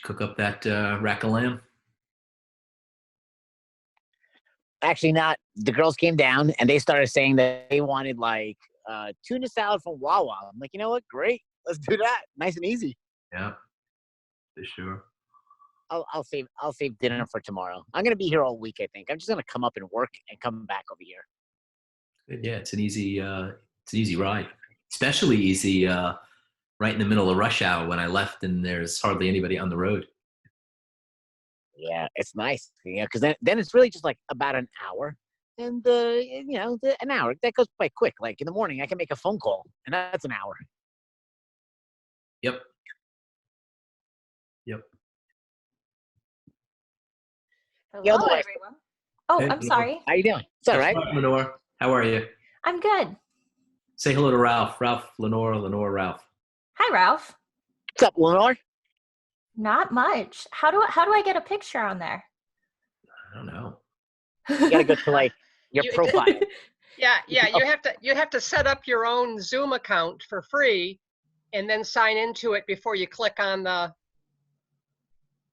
Cook up that rack of lamb. Actually, not. The girls came down and they started saying that they wanted like tuna salad from Wawa. I'm like, you know what? Great. Let's do that. Nice and easy. Yeah, for sure. I'll save dinner for tomorrow. I'm gonna be here all week. I think I'm just gonna come up and work and come back over here. Good. Yeah, it's an easy ride. Especially easy right in the middle of rush hour when I left and there's hardly anybody on the road. Yeah, it's nice. Because then it's really just like about an hour, and an hour that goes by quick. Like in the morning, I can make a phone call, and that's an hour. Yep. Hello, everyone. Oh, Hey, I'm Lenore. sorry. How you doing? It's all right. Lenore. How are you? I'm good. Say hello to Ralph. Ralph, Lenore, Ralph. Hi, Ralph. What's up, Lenore? Not much. How do I get a picture on there? I don't know. You gotta go to like your profile. Yeah. You have to set up your own Zoom account for free, and then sign into it before you click on the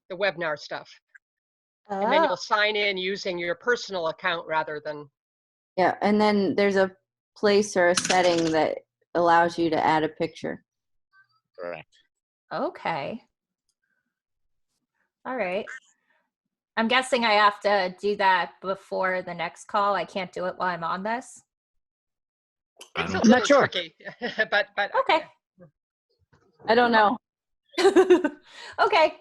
webinar stuff. And then you'll sign in using your personal account rather than. Yeah, and then there's a place or a setting that allows you to add a picture. Correct. Okay. All right. I'm guessing I have to do that before the next call. I can't do it while I'm on this. It's a I'm little not sure. tricky, but Okay. I don't know. Okay.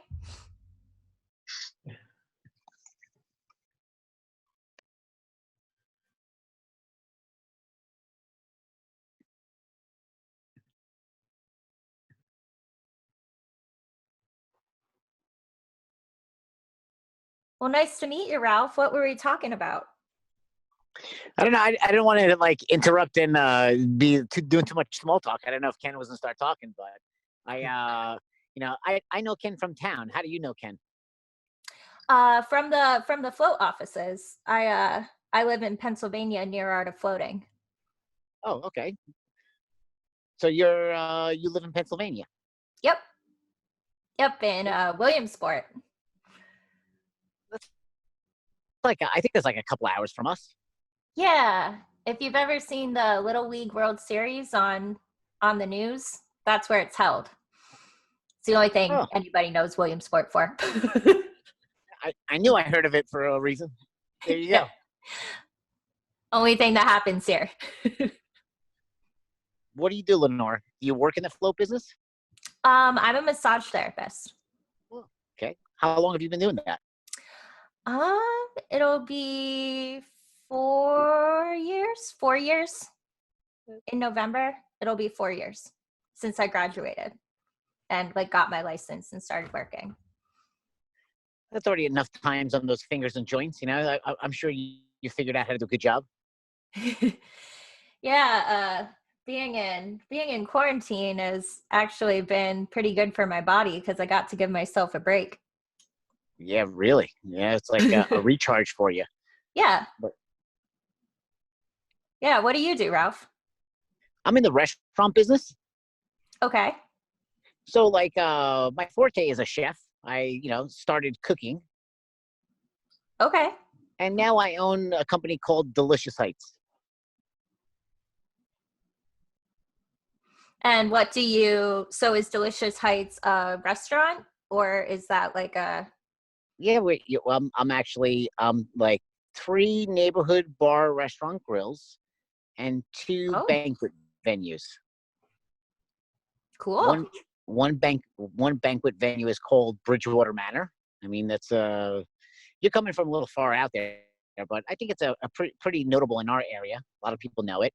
Well, nice to meet you, Ralph. What were we talking about? I don't know. I don't want to like interrupt and be doing too much small talk. I don't know if Ken was gonna start talking, but I know Ken from town. How do you know Ken? From the float offices. I live in Pennsylvania near Art of Floating. Oh, okay. So you live in Pennsylvania? Yep, in Williamsport. Like I think that's like a couple hours from us. Yeah, if you've ever seen the Little League World Series on the news, that's where it's held. It's the only thing anybody knows Williamsport for. I knew I heard of it for a reason. There you go. Only thing that happens here. What do you do, Lenore? Do you work in the float business? I'm a massage therapist. Oh, okay. How long have you been doing that? It'll be 4 years. 4 years. In November, it'll be 4 years since I graduated and like got my license and started working. That's already enough times on those fingers and joints. I'm sure you figured out how to do a good job. Yeah, being in quarantine has actually been pretty good for my body because I got to give myself a break. Yeah, really. Yeah, it's like a recharge for you. Yeah. Yeah, what do you do, Ralph? I'm in the restaurant business. Okay. So like my forte is a chef. I, started cooking. Okay. And now I own a company called Delicious Heights. And so is Delicious Heights a restaurant or is that like a? Yeah, I'm actually like 3 neighborhood bar restaurant grills and 2 banquet venues. Cool. One banquet venue is called Bridgewater Manor. I mean, that's you're coming from a little far out there, but I think it's a pretty notable in our area. A lot of people know it.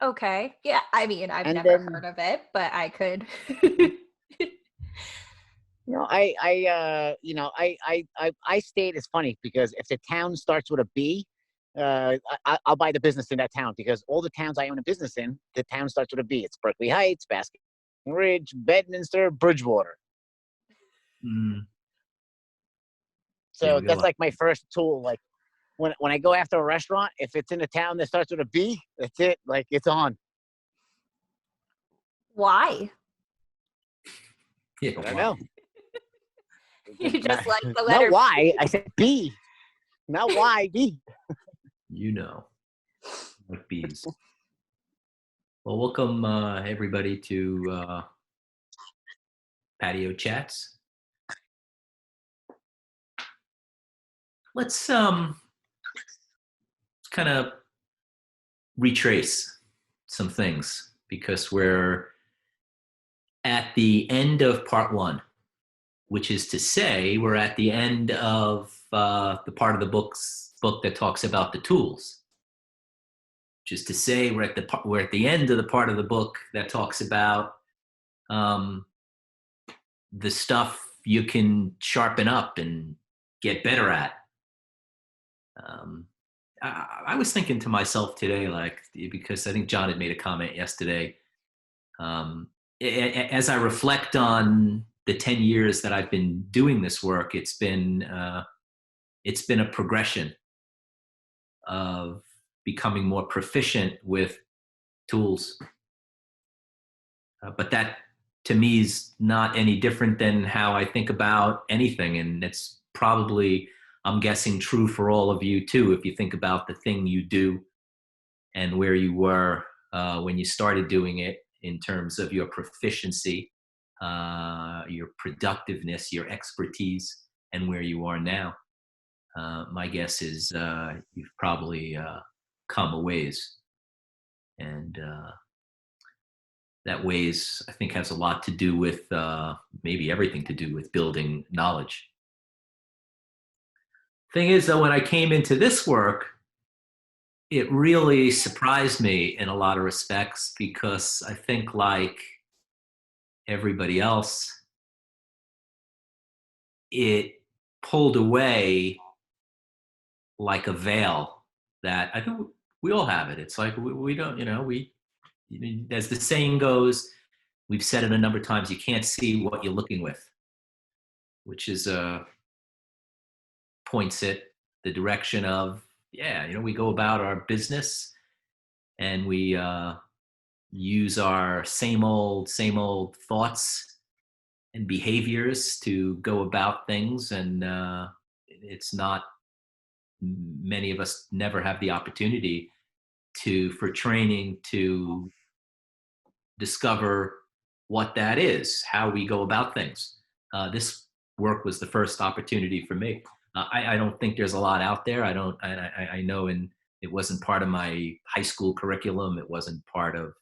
Okay. Yeah. I mean, I've never heard of it, but I could. I stayed. It's funny because if the town starts with a B, I'll buy the business in that town because all the towns I own a business in, the town starts with a B. It's Berkeley Heights, Basking Ridge, Bedminster, Bridgewater. Mm. So that's like my first tool. Like when I go after a restaurant, if it's in a town that starts with a B, that's it. Like it's on. Why? Yeah, I don't know. You just like the Not letter Y. I said B. Not Y, B. You know, like bees. Well, welcome everybody to Patio Chats. Let's kind of retrace some things because we're at the end of part one, which is to say we're at the end of the part of the book that talks about the tools. Which is to say we're at the end of the part of the book that talks about the stuff you can sharpen up and get better at. I was thinking to myself today, like, because I think John had made a comment yesterday. As I reflect on the 10 years that I've been doing this work, it's been a progression of becoming more proficient with tools. But that, to me, is not any different than how I think about anything. And it's probably, I'm guessing, true for all of you too, if you think about the thing you do and where you were when you started doing it in terms of your proficiency, your productiveness, your expertise, and where you are now. My guess is you've probably come a ways. And that ways, I think, has a lot to do with, maybe everything to do with building knowledge. Thing is, though, when I came into this work, it really surprised me in a lot of respects because I think, like everybody else, it pulled away like a veil that I think we all have it. It's like we don't, as the saying goes, we've said it a number of times, you can't see what you're looking with, which is points it the direction of, we go about our business and we use our same old thoughts and behaviors to go about things. And it's not, many of us never have the opportunity for training to discover what that is, how we go about things. This work was the first opportunity for me. I don't think there's a lot out there. I know, and it wasn't part of my high school curriculum. It wasn't part of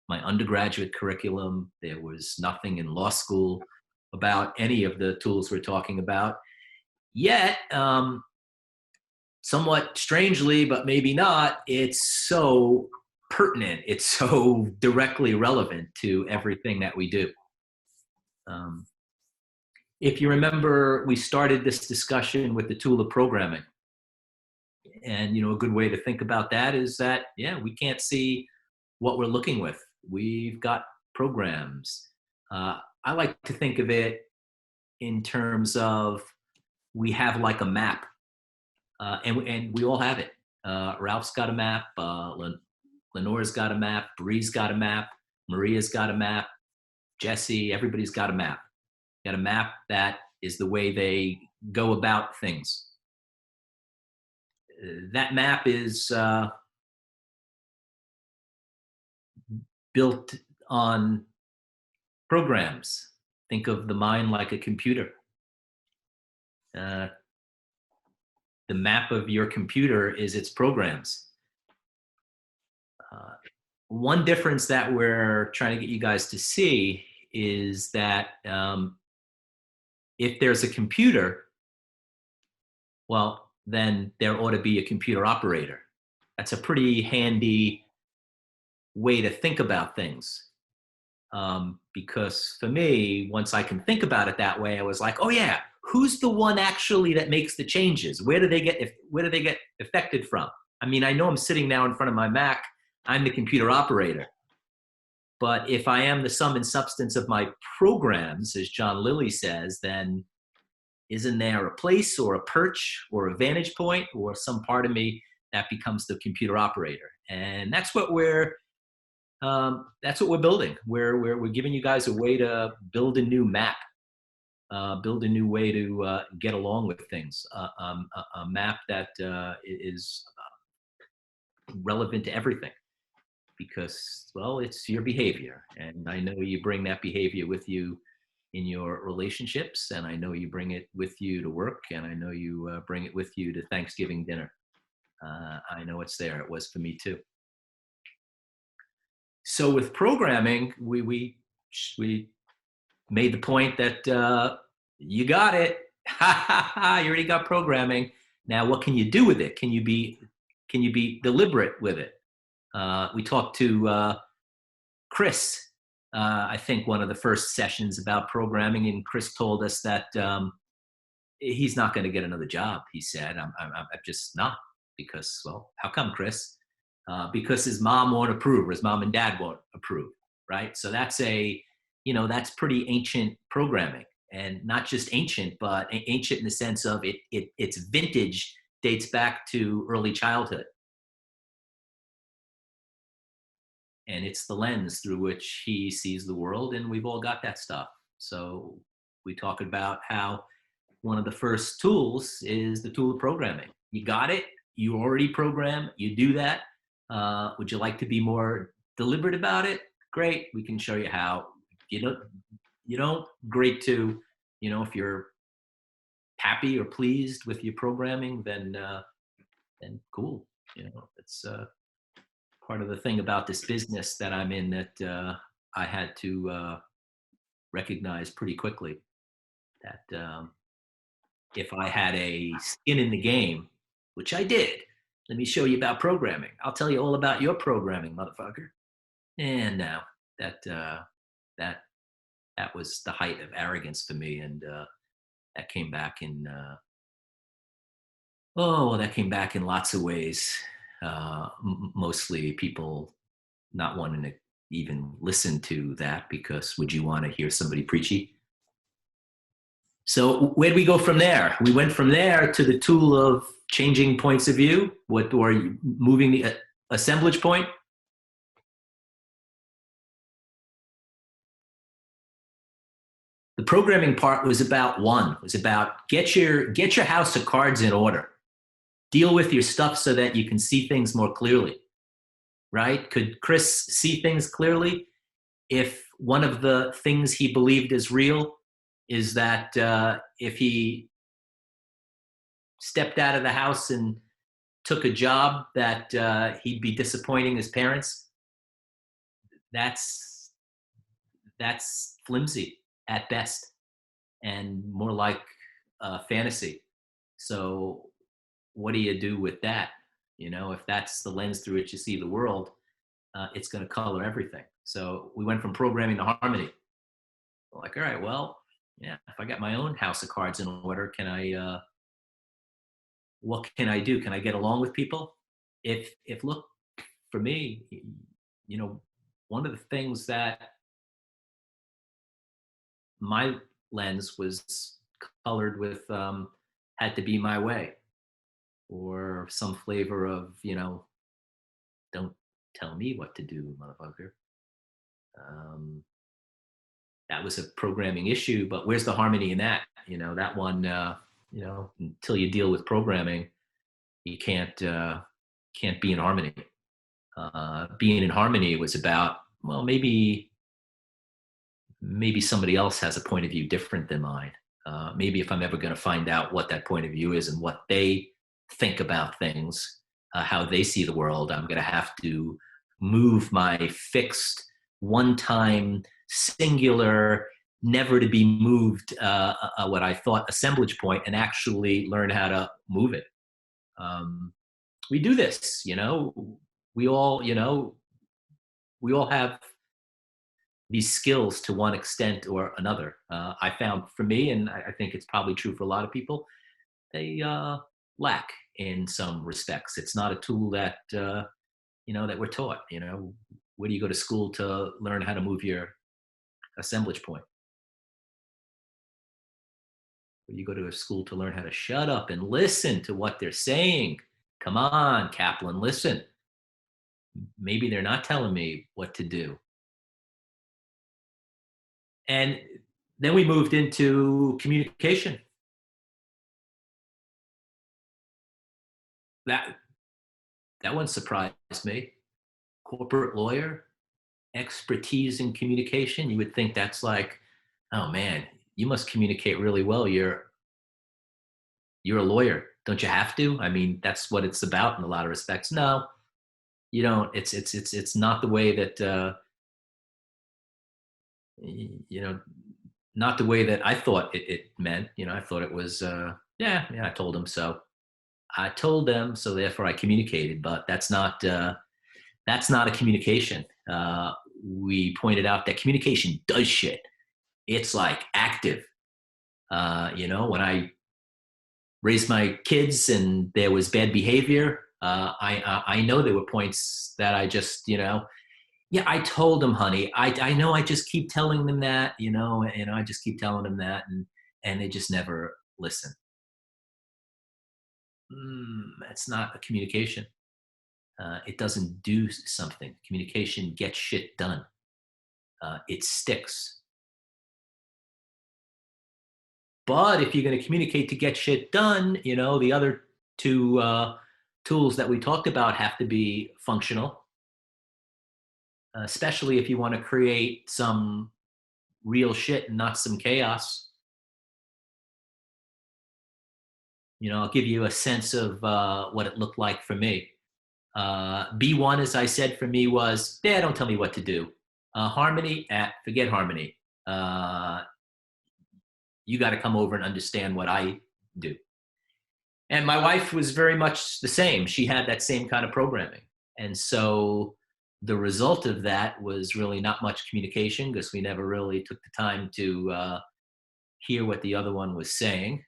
my undergraduate curriculum. There was nothing in law school about any of the tools we're talking about. Yet, somewhat strangely, but maybe not, it's so pertinent. It's so directly relevant to everything that we do. If you remember, we started this discussion with the tool of programming. And, a good way to think about that is that, we can't see what we're looking with. We've got programs. I like to think of it in terms of we have like a map, and we all have it. Ralph's got a map. Lenore's got a map. Bree's got a map. Maria's got a map. Jesse, everybody's got a map. Got a map that is the way they go about things. That map is built on programs. Think of the mind like a computer. The map of your computer is its programs. One difference that we're trying to get you guys to see is that if there's a computer, well, then there ought to be a computer operator. That's a pretty handy way to think about things. Because for me, once I can think about it that way, I was like, oh yeah, who's the one actually that makes the changes? Where do they get affected from? I mean, I know I'm sitting now in front of my Mac. I'm the computer operator. But if I am the sum and substance of my programs, as John Lilly says, then isn't there a place or a perch or a vantage point or some part of me that becomes the computer operator? And that's what we're That's what we're building. We're giving you guys a way to build a new map, build a new way to get along with things, a map that is relevant to everything. Because, well, it's your behavior. And I know you bring that behavior with you in your relationships. And I know you bring it with you to work. And I know you bring it with you to Thanksgiving dinner. I know it's there. It was for me too. So with programming, we made the point that you got it. Ha ha ha! You already got programming. Now, what can you do with it? Can you be deliberate with it? We talked to Chris, I think one of the first sessions about programming, and Chris told us that he's not going to get another job. He said, "I'm just not," because, well, how come, Chris? Because his mom won't approve, or his mom and dad won't approve, right? So that's that's pretty ancient programming, and not just ancient, but ancient in the sense of its vintage dates back to early childhood. And it's the lens through which he sees the world, and we've all got that stuff. So we talk about how one of the first tools is the tool of programming. You got it, you already program, you do that. Would you like to be more deliberate about it? Great, we can show you how. You don't, great too. If you're happy or pleased with your programming, then cool. It's part of the thing about this business that I'm in that I had to recognize pretty quickly that if I had a skin in the game, which I did, let me show you about programming. I'll tell you all about your programming, motherfucker. And now that was the height of arrogance for me, and that came back in that came back in lots of ways. Mostly people not wanting to even listen to that, because would you want to hear somebody preachy? So where do we go from there? We went from there to the tool of changing points of view, or moving the assemblage point. The programming part was about get your house of cards in order. Deal with your stuff so that you can see things more clearly, right? Could Chris see things clearly if one of the things he believed is real is that if he stepped out of the house and took a job that he'd be disappointing his parents? That's flimsy at best, and more like fantasy. So what do you do with that? If that's the lens through which you see the world, it's going to color everything. So we went from programming to harmony. We're like, all right, well, yeah, if I got my own house of cards in order, what can I do? Can I get along with people? If look, for me, one of the things that my lens was colored with had to be my way, or some flavor of, don't tell me what to do, motherfucker. That was a programming issue, but where's the harmony in that? That one, until you deal with programming, you can't be in harmony. Being in harmony was about, well, maybe somebody else has a point of view different than mine. Maybe if I'm ever going to find out what that point of view is and what they think about things, how they see the world, I'm going to have to move my fixed, one-time, singular, never to be moved, what I thought assemblage point, and actually learn how to move it. We do this, we all have these skills to one extent or another. I found for me, and I think it's probably true for a lot of people, they lack in some respects. It's not a tool that that we're taught. Where do you go to school to learn how to move your assemblage point? Where do you go to a school to learn how to shut up and listen to what they're saying? Come on, Kaplan, listen. Maybe they're not telling me what to do. And then we moved into communication. That that one surprised me. Corporate lawyer, expertise in communication. You would think that's like, oh man, you must communicate really well. You're a lawyer. Don't you have to? I mean, that's what it's about in a lot of respects. No, you don't. It's not the way that you know, not the way that I thought it meant. You know, I thought it was yeah. I told him so. I told them so. Therefore, I communicated. But that's not a communication. We pointed out that communication does shit. It's like active. When I raised my kids and there was bad behavior, I know there were points that I just, yeah, I told them, honey. I know I just keep telling them that, I just keep telling them that, and they just never listen. That's not a communication. It doesn't do something. Communication gets shit done. It sticks. But if you're going to communicate to get shit done, the other two tools that we talked about have to be functional, especially if you want to create some real shit and not some chaos. I'll give you a sense of what it looked like for me. B1, as I said, for me was, don't tell me what to do. Harmony, forget harmony. You got to come over and understand what I do. And my wife was very much the same. She had that same kind of programming. And so the result of that was really not much communication, because we never really took the time to hear what the other one was saying,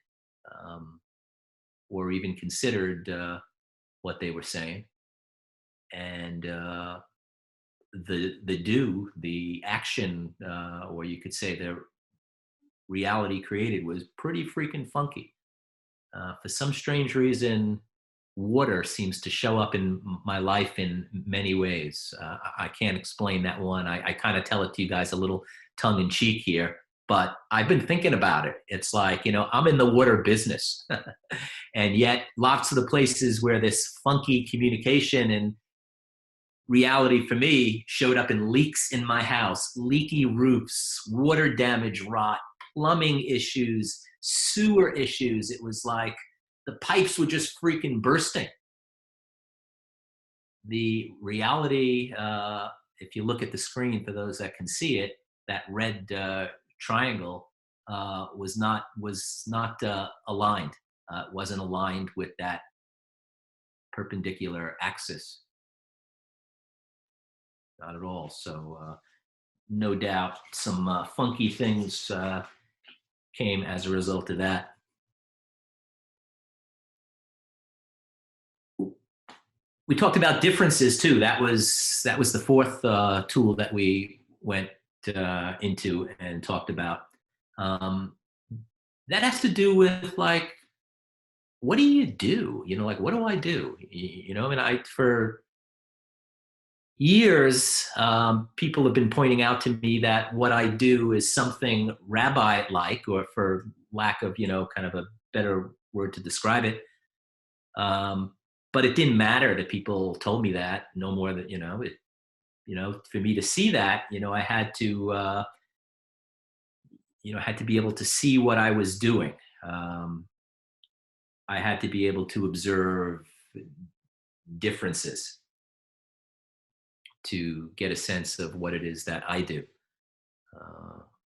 or even considered what they were saying. And the action, or you could say the reality created, was pretty freaking funky. For some strange reason, water seems to show up in my life in many ways. I can't explain that one. I kind of tell it to you guys a little tongue in cheek here, but I've been thinking about it. It's like, I'm in the water business. And yet lots of the places where this funky communication and reality for me showed up in leaks in my house, leaky roofs, water damage, rot, plumbing issues, sewer issues. It was like the pipes were just freaking bursting. The reality, if you look at the screen, for those that can see it, that red triangle was not aligned. It wasn't aligned with that perpendicular axis. Not at all. So no doubt some funky things came as a result of that. We talked about differences too. That was the fourth tool that we went into and talked about. That has to do with, like, what do you do? Like, what do I do? For years, people have been pointing out to me that what I do is something rabbi-like, or for lack of, kind of a better word to describe it. But it didn't matter that people told me that, no more than, for me to see that, I had to, had to be able to see what I was doing. I had to be able to observe differences to get a sense of what it is that I do,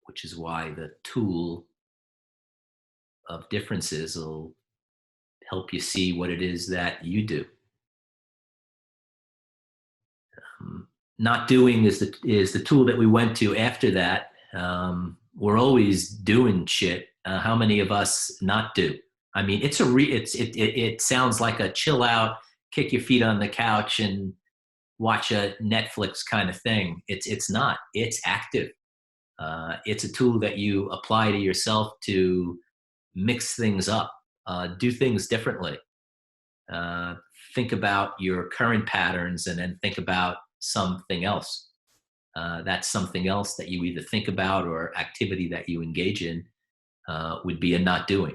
which is why the tool of differences will help you see what it is that you do. Not doing is the tool that we went to after that. We're always doing shit. How many of us not do? I mean, it sounds like a chill out, kick your feet on the couch and watch a Netflix kind of thing. It's not. It's active. It's a tool that you apply to yourself to mix things up, do things differently, think about your current patterns and then think about something else. That's something else that you either think about or activity that you engage in would be a not doing.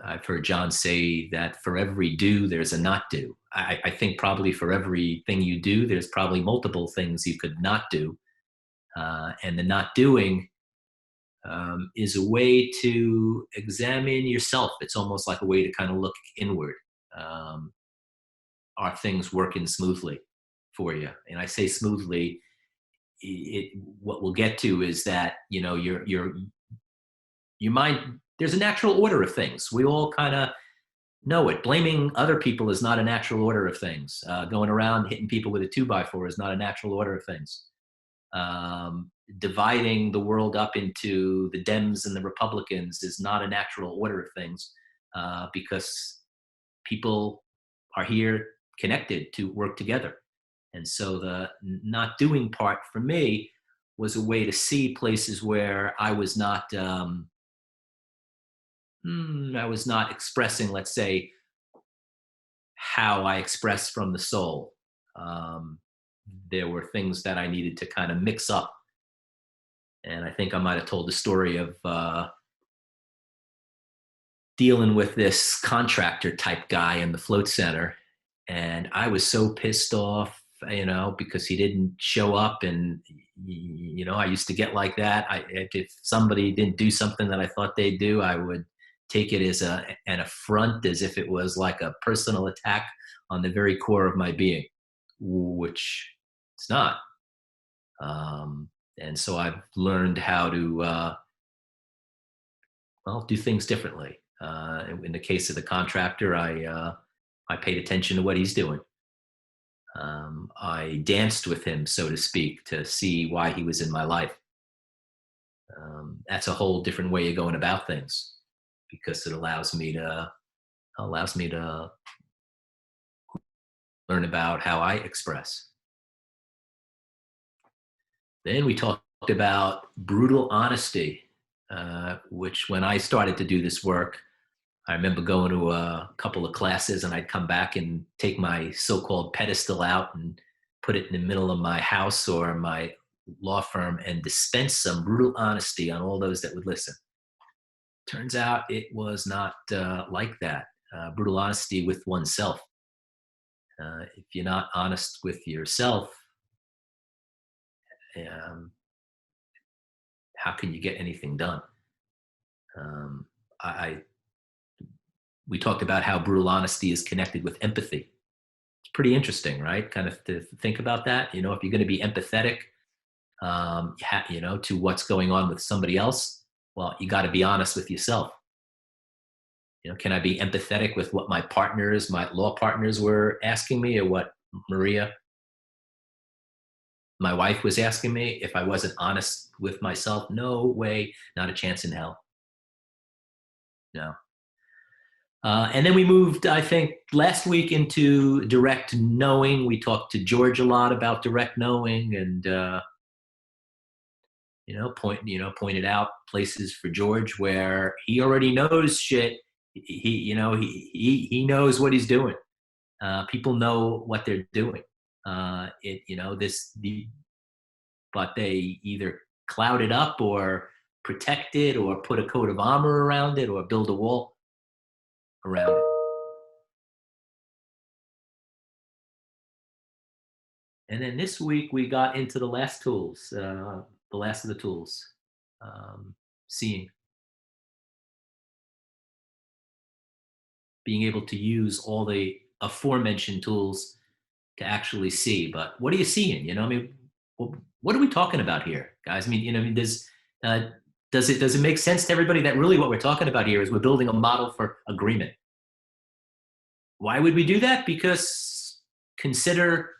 I've heard John say that for every do, there's a not do. I think probably for everything you do, there's probably multiple things you could not do. And the not doing is a way to examine yourself. It's almost like a way to kind of look inward. Are things working smoothly for you? And I say smoothly, what we'll get to is that, your mind, there's a natural order of things. We all kind of know it. Blaming other people is not a natural order of things. Going around hitting people with a 2x4 is not a natural order of things. Dividing the world up into the Dems and the Republicans is not a natural order of things, because people are here connected to work together. And so the not doing part for me was a way to see places where I was not expressing, let's say, how I express from the soul. There were things that I needed to kind of mix up. And I think I might have told the story of dealing with this contractor type guy in the float center. And I was so pissed off, because he didn't show up. And, I used to get like that. If somebody didn't do something that I thought they'd do, I would take it as an affront, as if it was like a personal attack on the very core of my being, which it's not. And so I've learned how to, do things differently. In the case of the contractor, I paid attention to what he's doing. I danced with him, so to speak, to see why he was in my life. That's a whole different way of going about things, because it allows me to learn about how I express. Then we talked about brutal honesty, which when I started to do this work, I remember going to a couple of classes, and I'd come back and take my so-called pedestal out and put it in the middle of my house or my law firm and dispense some brutal honesty on all those that would listen. Turns out it was not like that. Brutal honesty with oneself. If you're not honest with yourself, how can you get anything done? We talked about how brutal honesty is connected with empathy. It's pretty interesting, right? Kind of to think about that. If you're going to be empathetic, to what's going on with somebody else, well, you got to be honest with yourself. Can I be empathetic with what my law partners were asking me, or what Maria, my wife, was asking me? If I wasn't honest with myself, no way, not a chance in hell. No. And then we moved, I think, last week into direct knowing. We talked to George a lot about direct knowing, and pointed out places for George where he already knows shit. He knows what he's doing. People know what they're doing. But they either cloud it up or protect it or put a coat of armor around it or build a wall around it. And then this week we got into the last tools, the last of the tools, seeing. Being able to use all the aforementioned tools to actually see. But what are you seeing? What are we talking about here, guys? Does it make sense to everybody that really what we're talking about here is we're building a model for agreement? Why would we do that? Because consider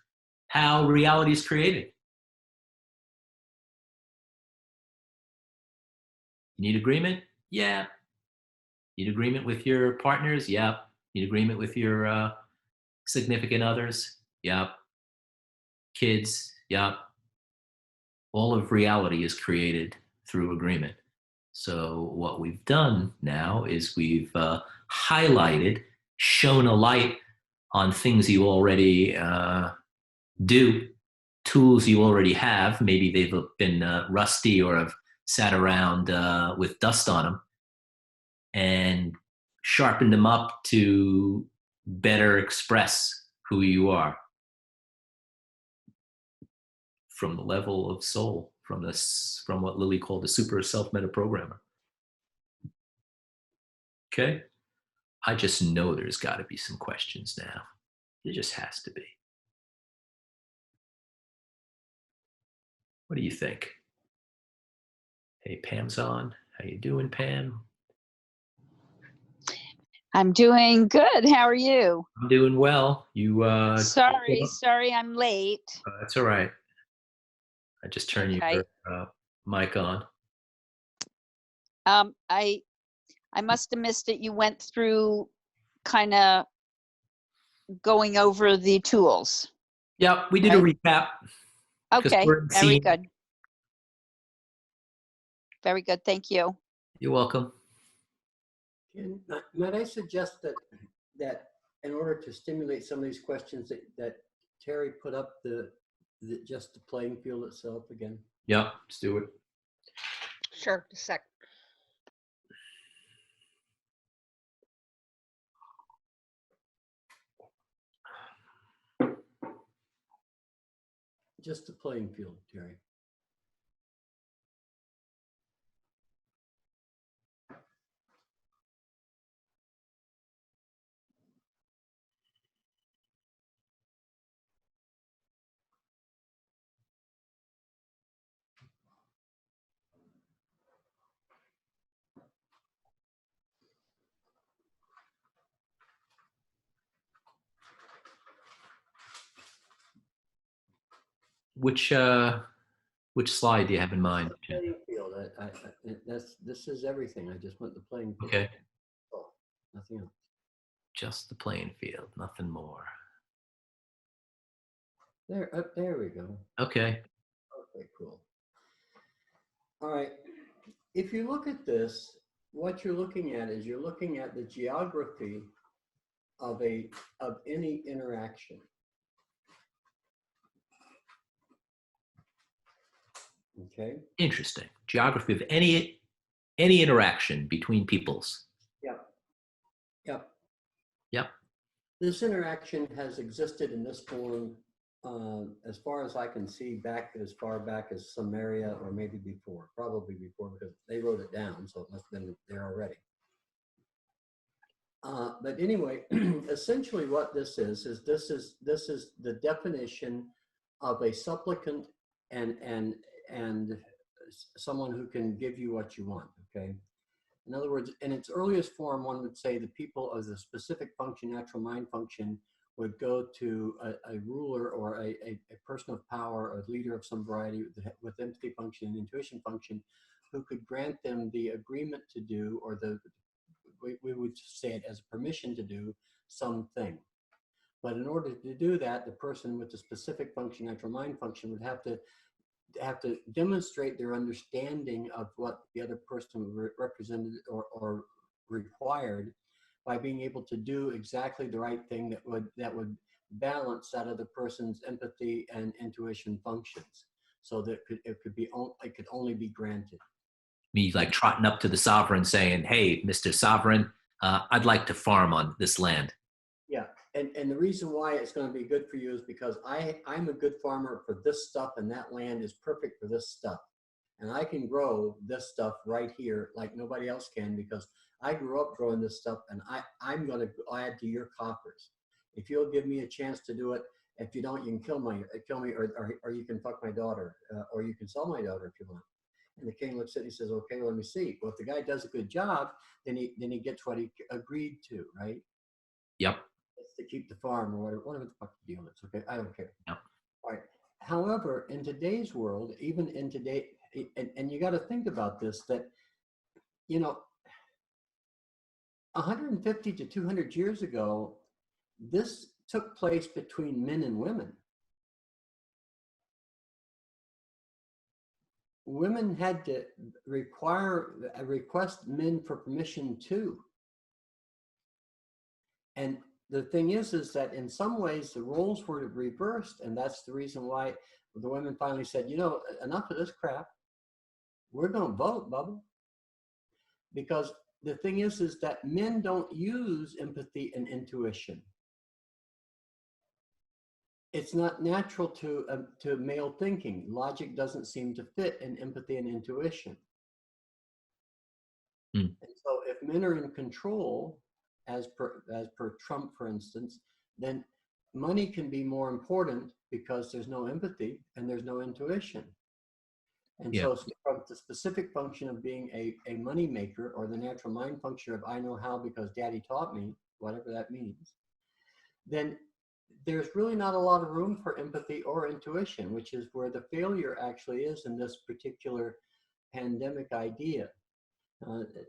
how reality is created. You need agreement? Yeah. Need agreement with your partners? Yep. Need agreement with your significant others? Yep. Kids? Yep. All of reality is created through agreement. So what we've done now is we've highlighted shone a light on things you already do, tools you already have. Maybe they've been rusty or have sat around with dust on them, and sharpened them up to better express who you are from the level of soul, from this, from what Lily called the super self-meta programmer. Okay. I just know there's got to be some questions now. There just has to be. What do you think? Hey, Pam's on. How you doing, Pam? I'm doing good. How are you? I'm doing well. You Sorry, I'm late. that's all right. I just turned Okay. your mic on. I must have missed it. You went through kind of going over the tools. Yep, we did a recap. Okay, we're in very scene. good. Very good. Thank you. You're welcome. Might I suggest that in order to stimulate some of these questions that Terry put up just the playing field itself again? Yep, let's do it. Sure, a sec. Just the playing field, Terry. Which slide do you have in mind? The playing field. This is everything. I just want the playing field. Okay. Oh, nothing else. Just the playing field, nothing more. There we go. Okay. Okay, cool. All right. If you look at this, what you're looking at is you're looking at the geography of any interaction. Okay. Interesting. Geography of any interaction between peoples. Yep. Yep. Yep. This interaction has existed in this form as far as I can see as far back as Sumeria, or maybe before, probably before, because they wrote it down, so it must have been there already. But anyway, essentially what this is the definition of a supplicant and someone who can give you what you want. Okay. In other words, in its earliest form, one would say the people of the specific function, natural mind function, would go to a ruler or a person of power, a leader of some variety with empathy function and intuition function, who could grant them the agreement to do, or we would say it as permission to do something. But in order to do that, the person with the specific function, natural mind function, would have to demonstrate their understanding of what the other person represented or required, by being able to do exactly the right thing that would balance that other person's empathy and intuition functions, so that it could only be granted. Me like trotting up to the sovereign saying, "Hey, Mr. Sovereign, I'd like to farm on this land." Yeah, and the reason why it's going to be good for you is because I'm a good farmer for this stuff, and that land is perfect for this stuff. And I can grow this stuff right here like nobody else can, because I grew up growing this stuff, and I'm going to add to your coffers. If you'll give me a chance to do it, if you don't, you can kill me, or you can fuck my daughter, or you can sell my daughter if you want. And the king looks at it and he says, "Okay, let me see." Well, if the guy does a good job, then he gets what he agreed to, right? Yep. It's to keep the farm, or whatever the fuck the deal is. Okay, I don't care. Yep. All right. However, in today's world, even in today, and you got to think about this, that 150 to 200 years ago, this took place between men and women. Women had to request men for permission too. And the thing is that in some ways the roles were reversed, and that's the reason why the women finally said, you know, enough of this crap. We're going to vote, Bubba. Because the thing is that men don't use empathy and intuition. It's not natural to male thinking. Logic doesn't seem to fit in empathy and intuition. Mm. And so if men are in control, as per Trump, for instance, then money can be more important because there's no empathy and there's no intuition. And Yeah. so from the specific function of being a money maker, or the natural mind function of I know how because daddy taught me, whatever that means, then there's really not a lot of room for empathy or intuition, which is where the failure actually is in this particular pandemic idea.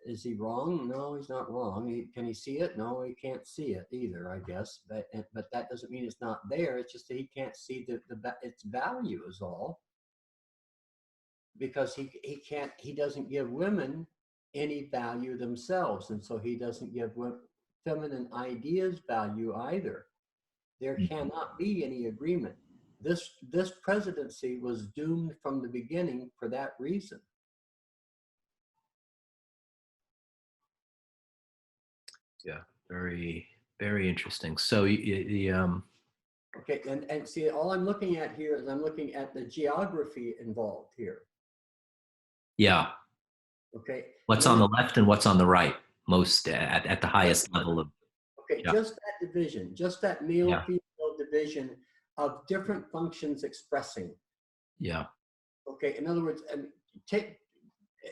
Is he wrong? No, he's not wrong. Can he see it? No, he can't see it either, I guess. But that doesn't mean it's not there. It's just that he can't see its value is all. Because he doesn't give women any value themselves, and so he doesn't give feminine ideas value either. There cannot be any agreement. This presidency was doomed from the beginning for that reason. Yeah, very, very interesting. So Okay, and see, all I'm looking at here is I'm looking at the geography involved here. yeah, Okay. what's on the left and what's on the right, most at the highest level of. Okay, Yeah. just that division, just that male-female division of different functions expressing. Yeah. Okay, in other words,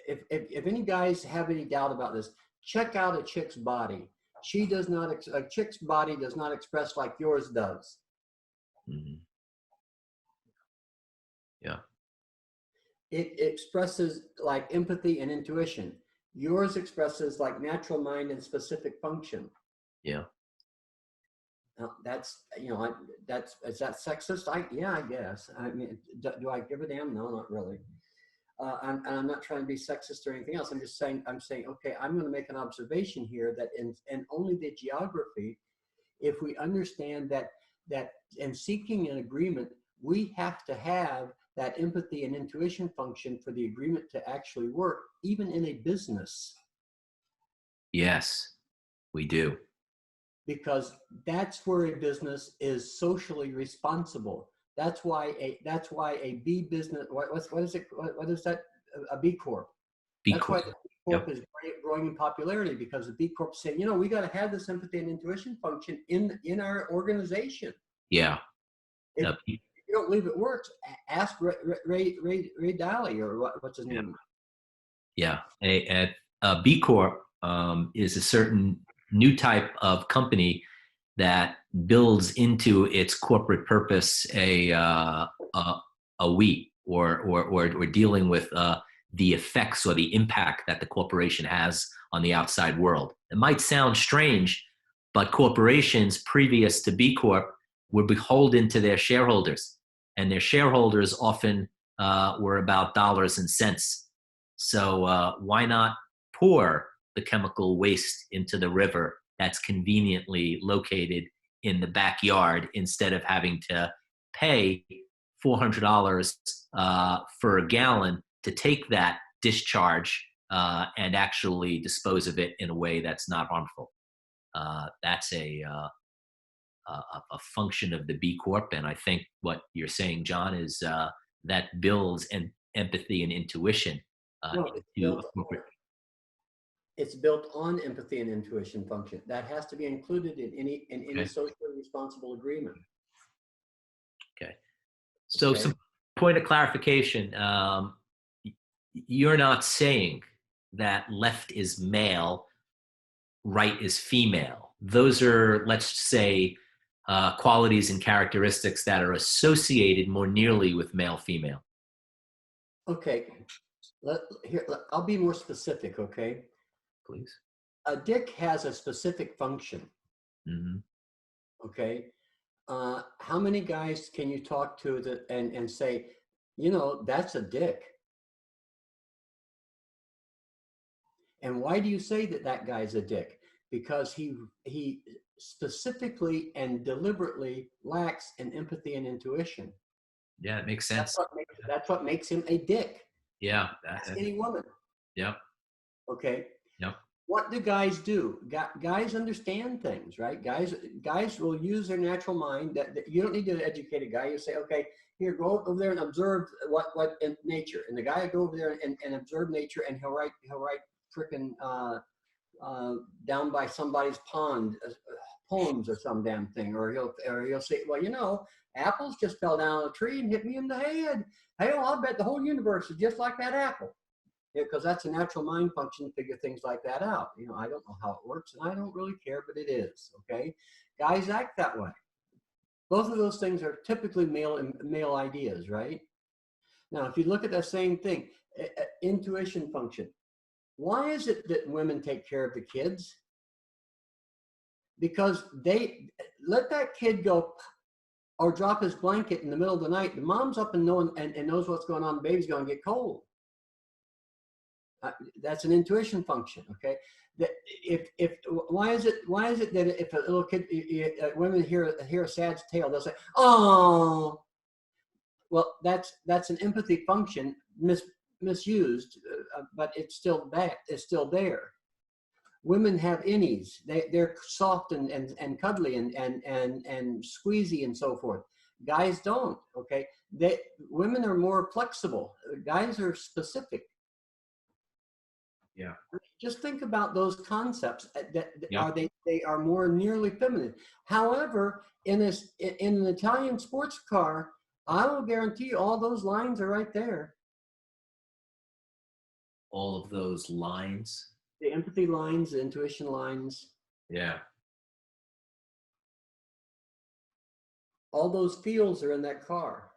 if any guys have any doubt about this, check out a chick's body. She does not, a chick's body does not express like yours does. Mm-hmm. Yeah. It expresses like empathy and intuition. Yours expresses like natural mind and specific function. Yeah. That's, you know, is that sexist? Yeah, I guess. I mean, do I give a damn? No, not really. I'm not trying to be sexist or anything else. I'm just saying, okay, I'm going to make an observation here that in only the geography, if we understand that in seeking an agreement, we have to have that empathy and intuition function for the agreement to actually work, even in a business. Yes, we do. Because that's where a business is socially responsible. That's why a B business, what is it? What is that? A B Corp. B That's Corp. why the B Corp is growing in popularity, because the B Corp saying, you know, we got to have this empathy and intuition function in our organization. Yeah. If you don't believe it works, ask Ray Dalio, or what's his name? Yeah. A B Corp is a certain new type of company that builds into its corporate purpose a we, or dealing with the effects or the impact that the corporation has on the outside world. It might sound strange, but corporations previous to B Corp were beholden to their shareholders, and their shareholders often were about dollars and cents. So why not pour the chemical waste into the river that's conveniently located in the backyard, instead of having to pay $400 for a gallon to take that discharge and actually dispose of it in a way that's not harmful. That's a function of the B Corp, and I think what you're saying, John, is that builds empathy and intuition. It's built on empathy and intuition function. That has to be included in any socially responsible agreement. Okay. So some point of clarification. You're not saying that left is male, right is female. Those are, let's say, qualities and characteristics that are associated more nearly with male-female. Okay. I'll be more specific, okay? Please. A dick has a specific function. Mm-hmm. Okay. How many guys can you talk to and say, you know, that's a dick? And why do you say that guy's a dick? because he specifically and deliberately lacks in empathy and intuition. Yeah, it makes sense. That's what makes him a dick. Yeah. Ask any woman. Yep. Okay. Yep. What do guys do? Guys understand things, right? Guys will use their natural mind. That you don't need to educate a guy. You say, okay, here, go over there and observe what in nature. And the guy will go over there and observe nature, and he'll write frickin' down by somebody's pond poems or some damn thing, or he'll say, well, you know, apples just fell down a tree and hit me in the head. Hey, I'll bet the whole universe is just like that apple. Because that's a natural mind function to figure things like that out. You know, I don't know how it works, and I don't really care, but it is, okay? Guys act that way. Both of those things are typically male ideas, right? Now, if you look at that same thing, intuition function. Why is it that women take care of the kids? Because they let that kid go or drop his blanket in the middle of the night. The mom's up and knows what's going on. The baby's going to get cold. That's an intuition function, okay? That why is it that if a little kid, women hear a sad tale, they'll say, "Oh," well, that's an empathy function misused, but it's still there. Women have innies; they're soft and cuddly and squeezy and so forth. Guys don't, okay? Women are more flexible. Guys are specific. Yeah. Just think about those concepts Yeah. they are more nearly feminine. However, in an Italian sports car, I will guarantee you all those lines are right there. All of those lines. The empathy lines, the intuition lines, Yeah. all those feels are in that car.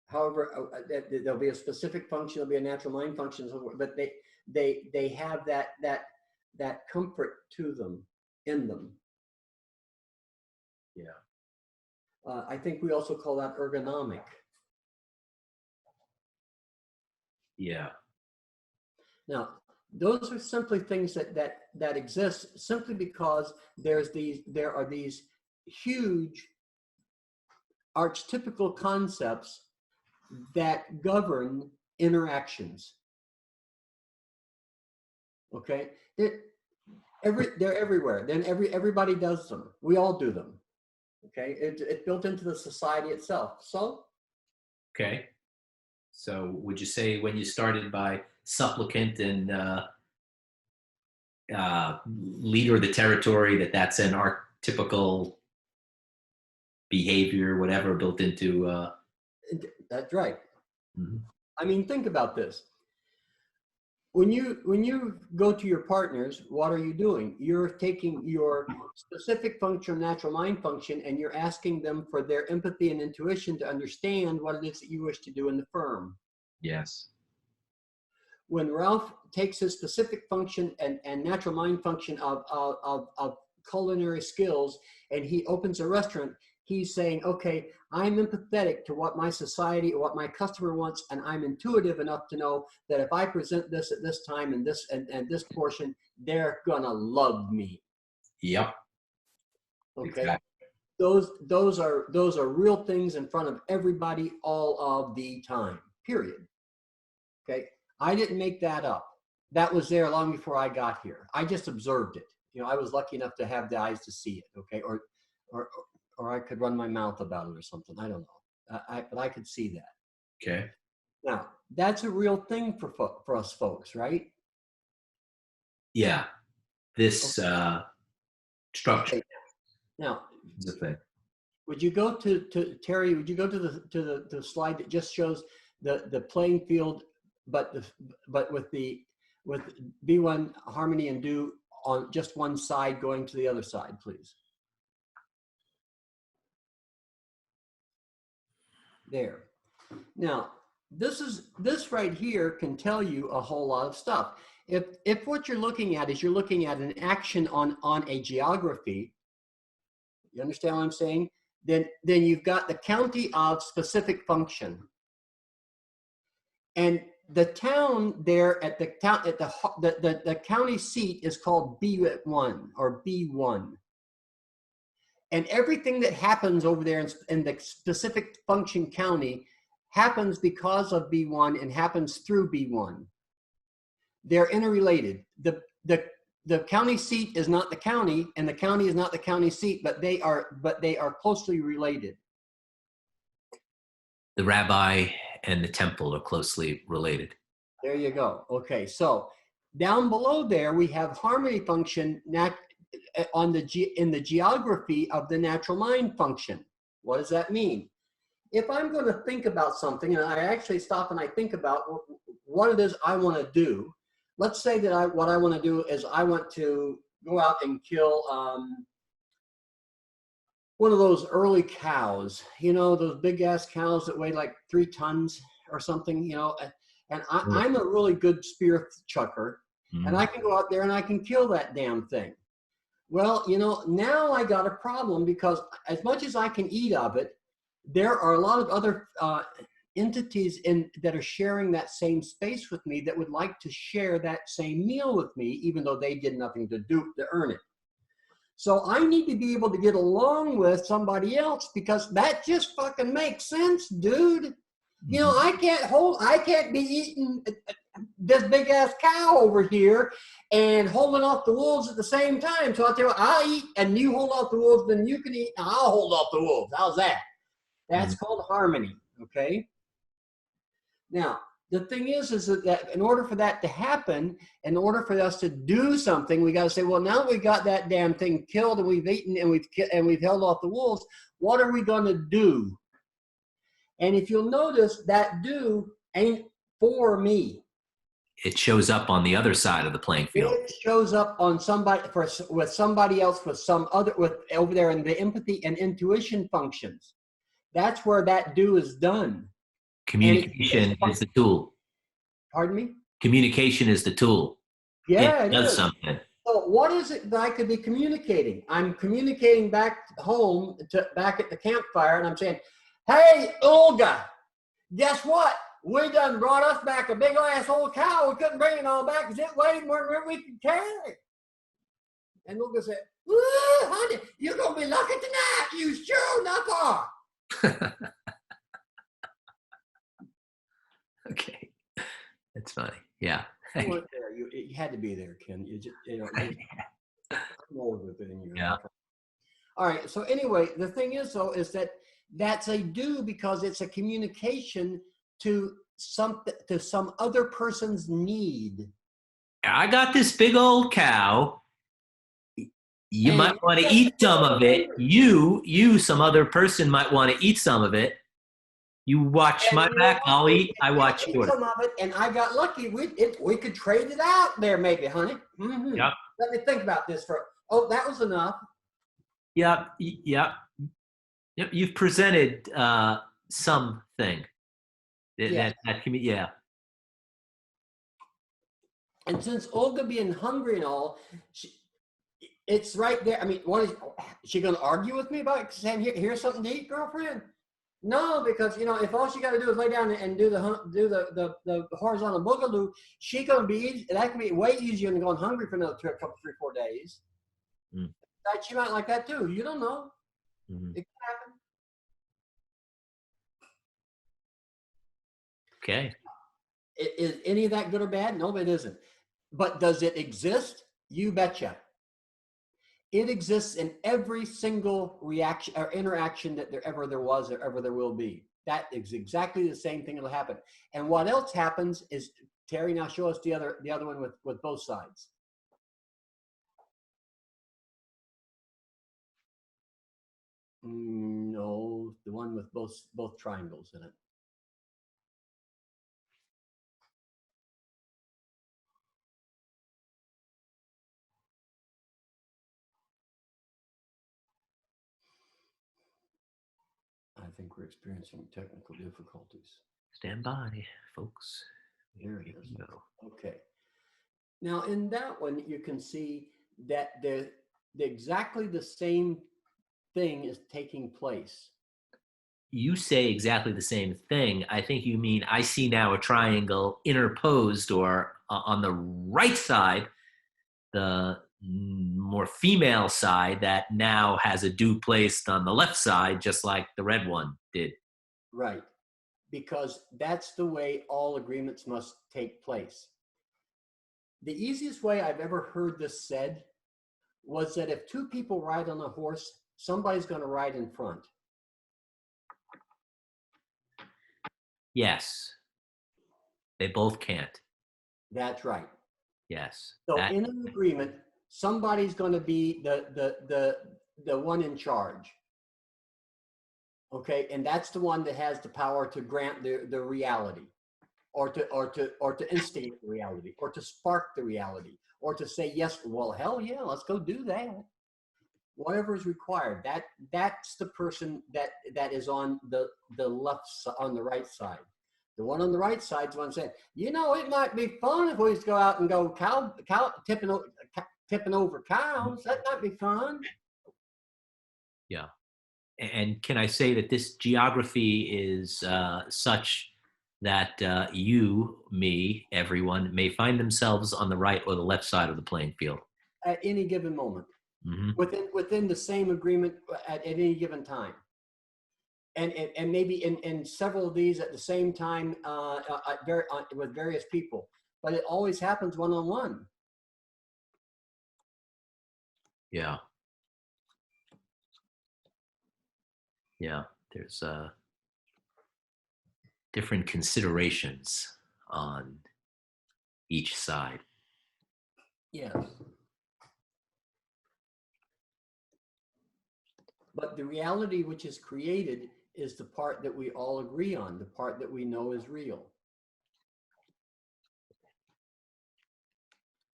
However, there'll be a specific function, there'll be a natural mind function, but they have that comfort to them, in them. Yeah. I think we also call that ergonomic. Yeah. Now, those are simply things that exist simply because there are these huge archetypical concepts that govern interactions. Okay, they're everywhere. Then everybody does them. We all do them. Okay, it's built into the society itself. So, Okay. So would you say when you started by supplicant and leader of the territory, that's an archetypical behavior, whatever, built into that's right. Mhm. I mean, think about this. When you go to your partners, what are you doing? You're taking your specific function, natural mind function, and you're asking them for their empathy and intuition to understand what it is that you wish to do in the firm. Yes. When Ralph takes his specific function and natural mind function of culinary skills, and he opens a restaurant, he's saying, okay, I'm empathetic to what my society or what my customer wants, and I'm intuitive enough to know that if I present this at this time and this portion, they're gonna love me. Yep. Okay. Exactly. Those are real things in front of everybody all of the time. Period. Okay. I didn't make that up. That was there long before I got here. I just observed it. You know, I was lucky enough to have the eyes to see it. Okay. Or I could run my mouth about it or something. I don't know. But I could see that. Okay. Now, that's a real thing for us folks, right? Yeah. This structure Okay. Now, is a thing. would you go to Terry? Would you go to the slide that just shows the playing field, but with B1 harmony and do on just one side going to the other side, please. There. Now, this right here can tell you a whole lot of stuff. If what you're looking at is you're looking at an action on a geography, you understand what I'm saying? Then you've got the county of specific function. And the town there at the town at the county seat is called B1 or B1. And everything that happens over there in the specific function county happens because of B1 and happens through B1. They're interrelated. The county seat is not the county, and the county is not the county seat, but they are closely related. The rabbi and the temple are closely related. There you go. Okay, so down below there we have harmony function in the geography of the natural mind function. What does that mean? If I'm going to think about something, and I actually stop and I think about what it is I want to do. Let's say that what I want to do is I want to go out and kill one of those early cows, you know, those big ass cows that weigh like 3 tons or something, you know, and I'm a really good spear chucker, and I can go out there and I can kill that damn thing. Well, you know, now I got a problem, because as much as I can eat of it, there are a lot of other entities that are sharing that same space with me that would like to share that same meal with me, even though they did nothing to earn it. So I need to be able to get along with somebody else, because that just fucking makes sense, dude. You know, I can't be eating this big ass cow over here and holding off the wolves at the same time. So I'll tell you what, I'll eat and you hold off the wolves, then you can eat and I'll hold off the wolves. How's that? That's called harmony, okay? Now, the thing is that in order for that to happen, in order for us to do something, we got to say, well, now we got that damn thing killed and we've eaten and we've held off the wolves. What are we going to do? And if you'll notice, that do ain't for me. It shows up on the other side of the playing field. It shows up on somebody with somebody else, over there in the empathy and intuition functions. That's where that do is done. Communication is the tool. Pardon me? Communication is the tool. Yeah, it does is. something. So what is it that I could be communicating? I'm communicating back home, back at the campfire, and I'm saying, hey, Olga, guess what? We done brought us back a big ass old cow. We couldn't bring it all back because it weighed more than we could carry. And Olga said, woo, honey, you're going to be lucky tonight. You sure enough are. Okay. That's funny. Yeah. You weren't there. You had to be there, Ken. I'm old with it in you. Yeah. All right. So anyway, the thing is, though, is that that's a do because it's a communication to some other person's need. I got this big old cow. You might want to eat some of it. You, some other person might want to eat some of it. You watch my back, I'll eat. I watch yours. Some of it, and I got lucky. We could trade it out there, maybe, honey. Mm-hmm. Yep. Let me think about this that was enough. Yep. You've presented something. Yeah. Yeah. And since Olga being hungry and all, it's right there. I mean, is she going to argue with me about saying, here's something to eat, girlfriend? No, because if all she got to do is lay down and do the horizontal boogaloo, she gonna be easy. That can be way easier than going hungry for another 3, 4 days. She might like that too. You don't know. It can happen. Okay. Is any of that good or bad? No, it isn't. But does it exist? You betcha. It exists in every single reaction or interaction that there was or ever there will be. That is exactly the same thing that'll happen. And what else happens is, Terry, now show us the other one with both sides. No, the one with both triangles in it. I think we're experiencing technical difficulties. Stand by, folks. Here it is. Go. Okay. Now, in that one, you can see that exactly the same thing is taking place. you say exactly the same thing. I think you mean I see now a triangle interposed or on the right side, the more female side that now has a do placed on the left side, just like the red one did. Right. Because that's the way all agreements must take place. The easiest way I've ever heard this said was that if two people ride on a horse, somebody's going to ride in front. Yes. They both can't. That's right. Yes. So That, in an agreement, somebody's going to be the one in charge. Okay, and that's the one that has the power to grant the reality, or to instigate the reality, or to spark the reality, or to say yes. Well, hell yeah, let's go do that. Whatever is required. That's the person that is on the on the right side. The one on the right side is the one saying, it might be fun if we just go out and go cow tipping over cows. That might be fun. yeah. And can I say that this geography is such that you, me, everyone may find themselves on the right or the left side of the playing field? At any given moment, within the same agreement at any given time, and maybe in several of these at the same time, with various people, but it always happens one-on-one. Yeah. Yeah. There's different considerations on each side. Yes. But the reality which is created is the part that we all agree on, the part that we know is real.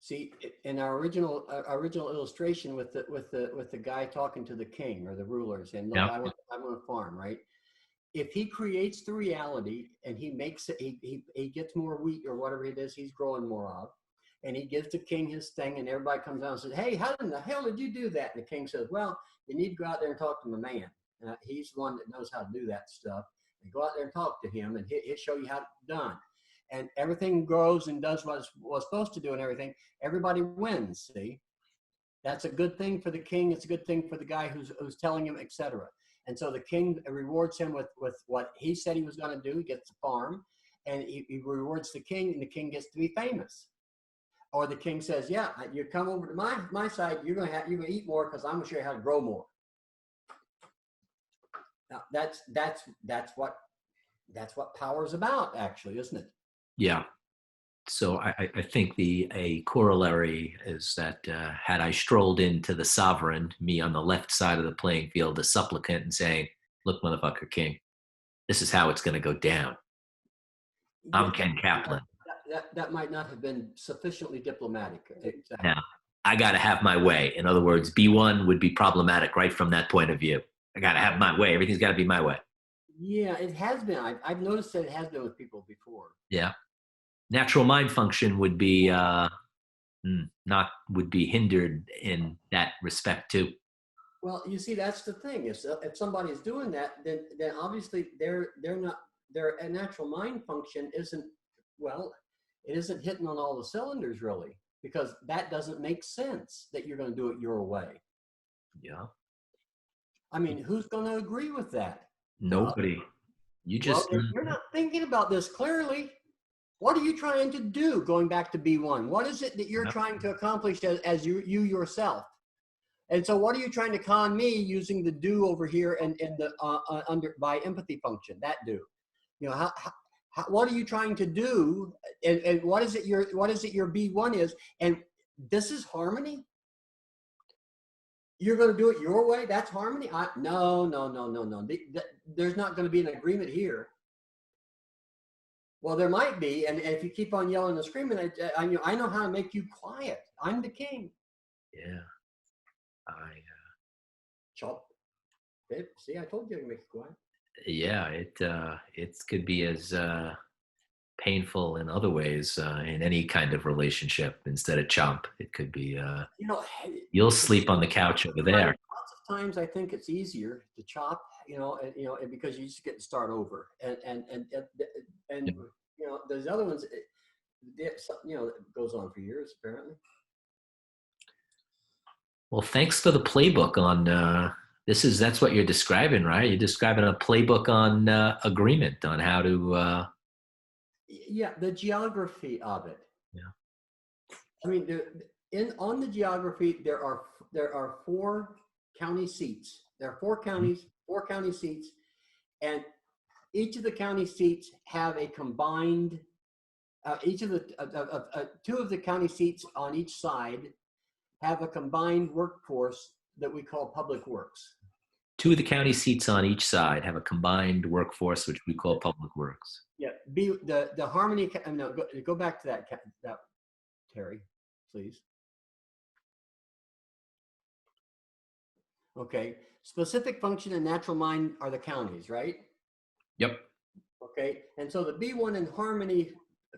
See, in our original illustration with the guy talking to the king or the ruler saying, "Look, I want a farm," right? If he creates the reality and he makes it, he gets more wheat or whatever it is he's growing more of, and he gives the king his thing, and everybody comes down and says, "Hey, how in the hell did you do that?" And the king says, "Well, you need to go out there and talk to my man. He's the one that knows how to do that stuff. And go out there and talk to him, and he'll show you how it's done." And everything grows and does what was supposed to do and everything. Everybody wins, see? That's a good thing for the king. It's a good thing for the guy who's telling him, etc. And so the king rewards him with what he said he was going to do. He gets the farm, and he rewards the king, and the king gets to be famous. Or the king says, "Yeah, you come over to my side. You're gonna eat more because I'm gonna show you how to grow more." Now that's what power is about, actually, isn't it? Yeah. So I think a corollary is that had I strolled into the sovereign, me on the left side of the playing field, the supplicant, and saying, "Look, motherfucker, king, this is how it's going to go down. I'm Ken Kaplan. That might not have been sufficiently diplomatic. Exactly. Now, I got to have my way." In other words, B1 would be problematic right from that point of view. I got to have my way. Everything's got to be my way. Yeah, it has been. I've noticed that it has been with people before. Yeah. Natural mind function would be would be hindered in that respect too. Well, you see, that's the thing. If somebody's doing that, then obviously they're not, their natural mind function isn't, well, it isn't hitting on all the cylinders really, because that doesn't make sense that you're going to do it your way. Yeah. I mean, who's going to agree with that? Nobody. You just. Well, if you're not thinking about this clearly, what are you trying to do? Going back to B1, what is it that you're trying to accomplish as you yourself? And so, what are you trying to con me using the do over here and the under by empathy function? That do, how what are you trying to do? And what is it your B1 is? And this is harmony. You're going to do it your way. That's harmony. No. There's not going to be an agreement here. Well, there might be, and if you keep on yelling and screaming, I know how to make you quiet. I'm the king. Yeah. Chop. See, I told you to make it quiet. Yeah, it could be as painful in other ways in any kind of relationship. Instead of chomp, it could be you'll sleep on the couch over there. Lots of times I think it's easier to chop, and because you just get to start over. And those other ones, it goes on for years apparently. Well, thanks for the playbook on that's what you're describing, right? You're describing a playbook on agreement on how to. Yeah, the geography of it. Yeah. I mean, on the geography, there are 4 county seats. There are 4 counties, 4 county seats, and each of the county seats have a combined. Each of the 2 of the county seats on each side have a combined workforce that we call public works. 2 of the county seats on each side have a combined workforce, which we call public works. Yeah, the Harmony. No, go back to that Terry, please. Okay, specific function and natural mind are the counties, right? Yep. Okay, and so the B1 and Harmony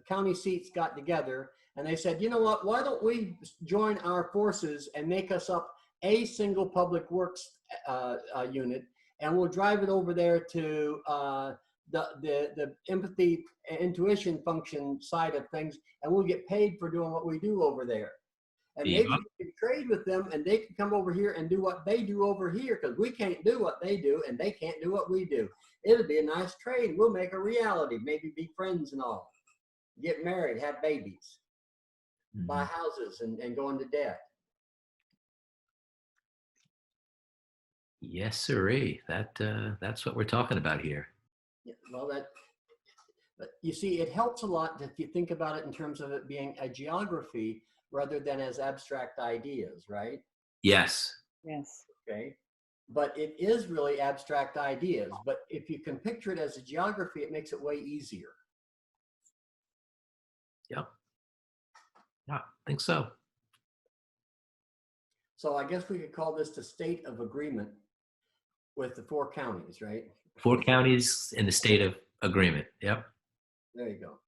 county seats got together and they said, you know what, why don't we join our forces and make us up a single public works unit, and we'll drive it over there to the empathy intuition function side of things, and we'll get paid for doing what we do over there. And maybe we can trade with them and they can come over here and do what they do over here, because we can't do what they do and they can't do what we do. It'll be a nice trade. We'll make a reality, maybe be friends and all. Get married, have babies, buy houses and go into debt. Yes, sirree. That's what we're talking about here. Yeah, well, but you see, it helps a lot if you think about it in terms of it being a geography rather than as abstract ideas, right? Yes. Yes. Okay. But it is really abstract ideas. But if you can picture it as a geography, it makes it way easier. Yep. Yeah, I think so. So I guess we could call this the state of agreement with the 4 counties, right? 4 counties in the state of agreement. Yep. There you go.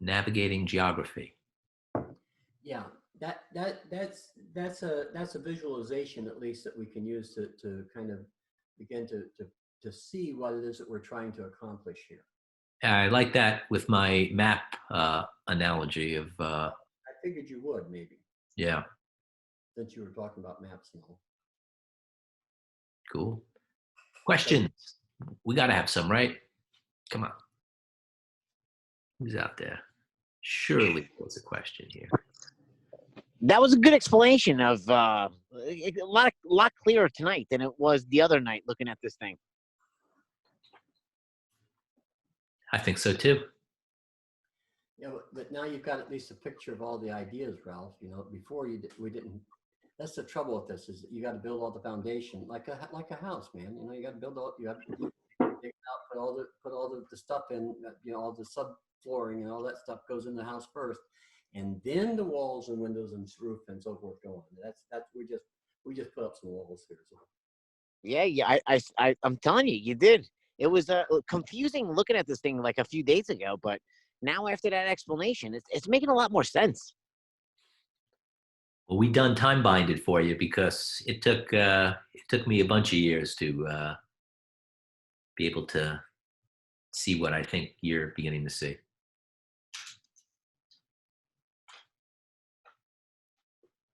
Navigating geography. Yeah, that's a visualization at least that we can use to kind of begin to see what it is that we're trying to accomplish here. I like that with my map analogy of. I figured you would maybe. Yeah. Since you were talking about maps and all. Cool. Questions? We got to have some, right? Come on. Who's out there? Surely there's a question here. That was a good explanation of a lot clearer tonight than it was the other night looking at this thing. I think so too. Yeah, but now you've got at least a picture of all the ideas, Ralph. Before we didn't. That's the trouble with this, is that you got to build all the foundation like a house, man. You got to build all. You got to dig it out, put all the stuff in. All the subflooring and all that stuff goes in the house first, and then the walls and windows and roof and so forth go on. That's we just put up some walls here. So. Yeah. I'm telling you, you did. It was confusing looking at this thing like a few days ago, but now after that explanation, it's making a lot more sense. Well, we done time binded for you because it took me a bunch of years to be able to see what I think you're beginning to see.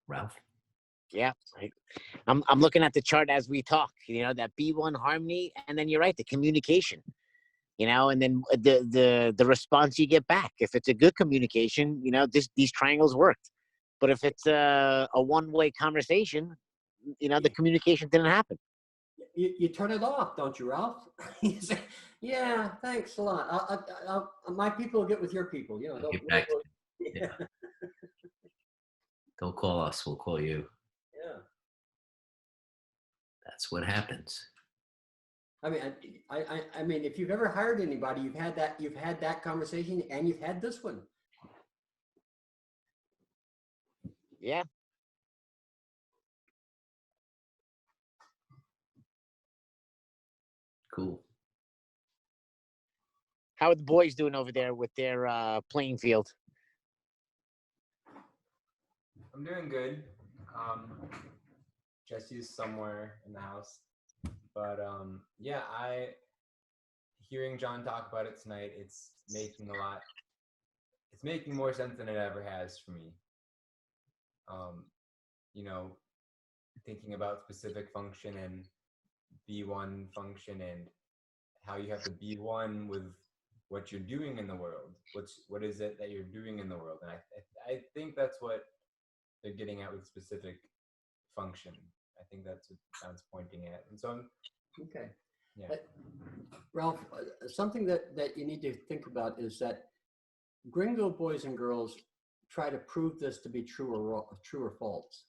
Ralph? Yeah, I'm looking at the chart as we talk. That B1 harmony, and then you're right, the communication. And then the response you get back. If it's a good communication, these triangles worked. But if it's a one-way conversation, the communication didn't happen. You turn it off, don't you, Ralph? You say, yeah, thanks a lot. My people will get with your people. Don't get back to yeah. Don't call us, we'll call you. Yeah. That's what happens. I mean, if you've ever hired anybody, you've had that conversation, and you've had this one. Yeah. Cool. How are the boys doing over there with their playing field? I'm doing good. Jesse's somewhere in the house. But yeah, hearing John talk about it tonight, it's making more sense than it ever has for me. You know, thinking about specific function and B1 function and how you have to be one with what you're doing in the world. What is it that you're doing in the world? And I think that's what they're getting at with specific function. I think that's what John's pointing at. And so Okay. yeah. Ralph, something that you need to think about is that Gringo boys and girls try to prove this to be true or false.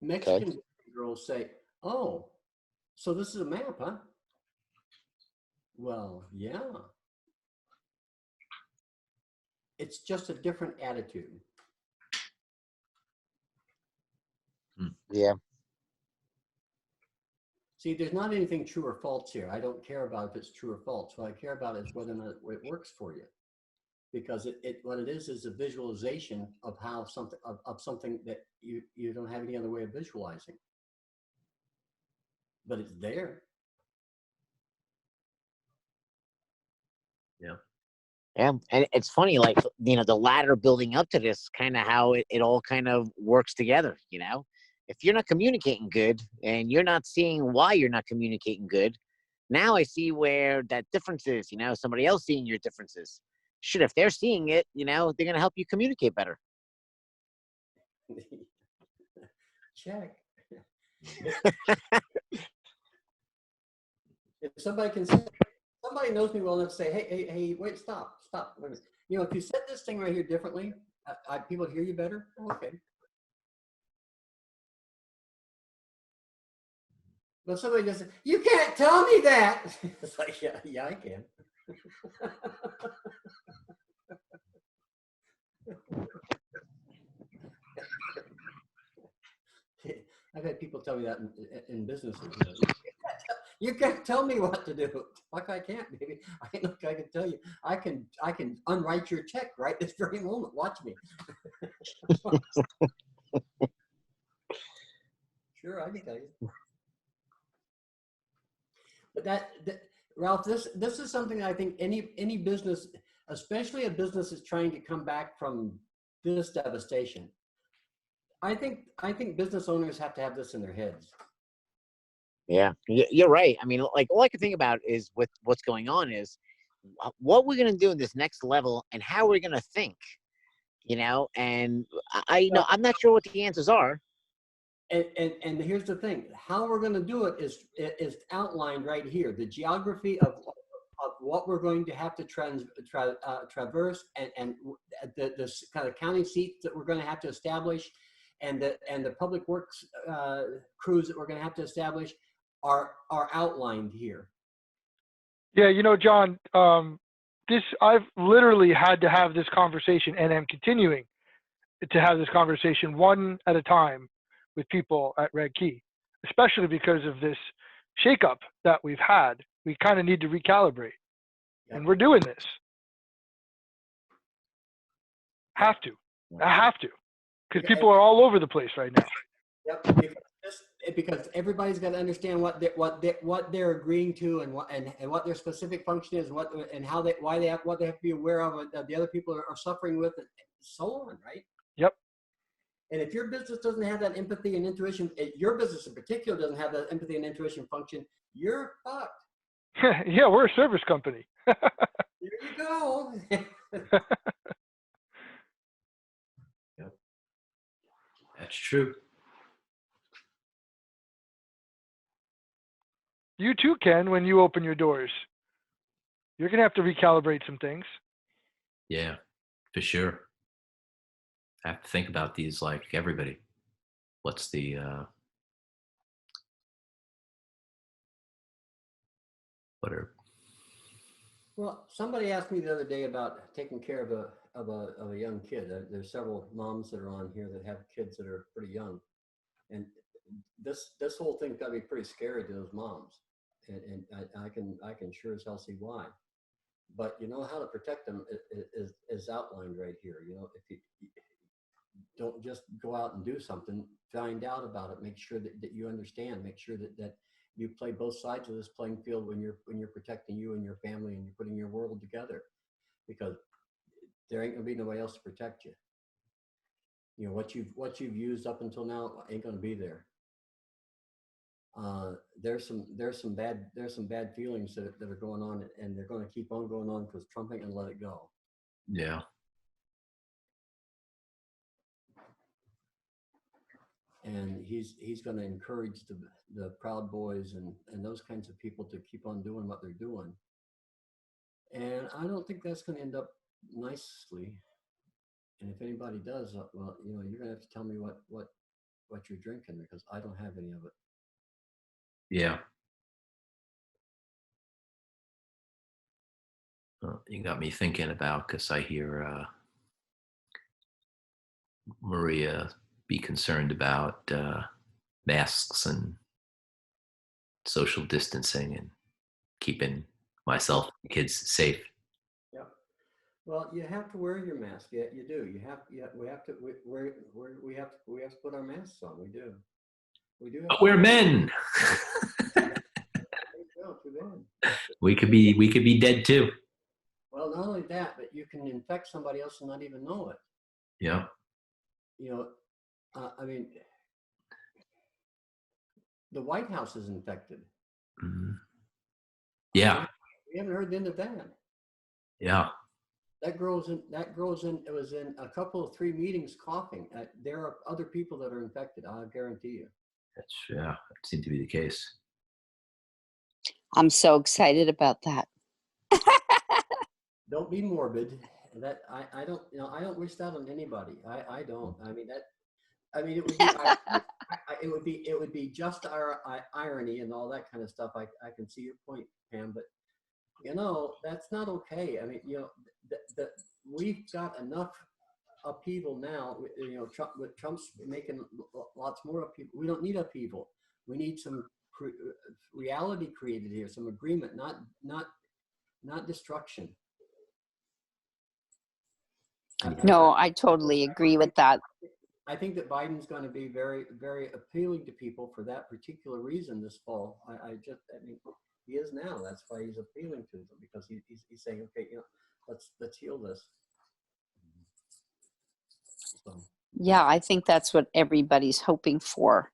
Mexican boys and girls say, "Oh, so this is a map, huh?" Well, yeah. It's just a different attitude. Yeah. See, there's not anything true or false here. I don't care about if it's true or false. What I care about is whether or not it works for you. Because what it is a visualization of how something of something that you don't have any other way of visualizing. But it's there. Yeah. Yeah, and it's funny, like, you know, the ladder building up to this, kind of how it all kind of works together, you know? If you're not communicating good and you're not seeing why you're not communicating good, now I see where that difference is, you know, somebody else seeing your differences. Shit, if they're seeing it, you know, they're going to help you communicate better. Check. If somebody knows me well enough to say, hey, wait, stop. Wait a minute. You know, if you said this thing right here differently, people hear you better. Okay. But somebody just says, "You can't tell me that." It's like, yeah, I can. I've had people tell me that in businesses. You can't tell me what to do. Fuck, I can't, baby. I can tell you. I can unwrite your check right this very moment. Watch me. Sure, I can tell you. But that Ralph, this is something I think any business, especially a business that's trying to come back from this devastation. I think business owners have to have this in their heads. Yeah, you're right. I mean, like, all I can think about is with what's going on is what we're going to do in this next level and how we're going to think, you know, and I know I'm not sure what the answers are. And here's the thing: how we're going to do it is outlined right here. The geography of what we're going to have to traverse, and the kind of county seats that we're going to have to establish, and the public works crews that we're going to have to establish are outlined here. Yeah, you know, John, I've literally had to have this conversation, and I'm continuing to have this conversation one at a time with people at Red Key, especially because of this shakeup that we've had. We kind of need to recalibrate, and we're doing this. Have to, because people are all over the place right now. Yep, because everybody's got to understand what they're agreeing to, and what their specific function is, what they have to be aware of, that the other people are suffering with, and so on, right? Yep. And if your business doesn't have that empathy and intuition, your business in particular doesn't have that empathy and intuition function, you're fucked. Yeah, we're a service company. There you go. Yep. That's true. You too, Ken, when you open your doors. You're going to have to recalibrate some things. Yeah, for sure. I have to think about these like everybody. What's the what are Well, somebody asked me the other day about taking care of a young kid. There's several moms that are on here that have kids that are pretty young, and this whole thing's got to be pretty scary to those moms, and I can sure as hell see why. But you know how to protect them is outlined right here. You know, don't just go out and do something. Find out about it. Make sure that you understand. Make sure that you play both sides of this playing field when you're protecting you and your family and you're putting your world together, because there ain't gonna be nobody else to protect you. You know what you've used up until now ain't gonna be there. There's some bad feelings that are going on, and they're going to keep on going on because Trump ain't gonna let it go. Yeah. And he's going to encourage the Proud Boys and those kinds of people to keep on doing what they're doing. And I don't think that's going to end up nicely. And if anybody does, well, you know, you're going to have to tell me what you're drinking, because I don't have any of it. Yeah. You got me thinking about, because I hear Maria be concerned about masks and social distancing and keeping myself and kids safe. Yeah. Well, you have to wear your mask. Yeah, you do. We have to put our masks on. We do. We do. But we're men. Too bad. We could be dead too. Well, not only that, but you can infect somebody else and not even know it. Yeah. You know, I mean, the White House is infected. Mm-hmm. Yeah. We haven't heard the end of that. Yeah. That girl's in. It was in a couple of 3 meetings coughing. There are other people that are infected. I guarantee you. That seemed to be the case. I'm so excited about that. Don't be morbid. That I don't, you know, I don't wish that on anybody. I don't. I mean it would be it would be just our irony and all that kind of stuff. I can see your point, Pam, but you know, that's not okay. I mean, you know, we've got enough upheaval now. You know, Trump's making lots more upheaval. We don't need upheaval. We need some reality created here, some agreement, not destruction. No, I totally agree with that. I think that Biden's going to be very, very appealing to people for that particular reason this fall. I mean, he is now. That's why he's appealing to them, because he's saying, okay, you know, let's heal this. So, Yeah, I think that's what everybody's hoping for,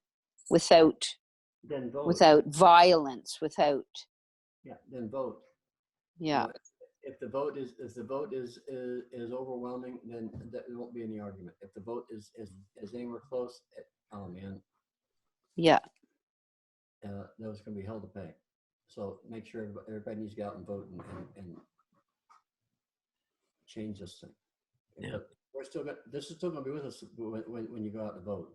without then vote. without violence, without. Yeah, then vote. Yeah. You know, if the vote is overwhelming, then there won't be any argument. If the vote is anywhere close, oh man, Yeah. There's going to be hell to pay. So make sure everybody needs to get out and vote and change this thing. Yeah. But we're still going. This is still going to be with us when you go out to vote.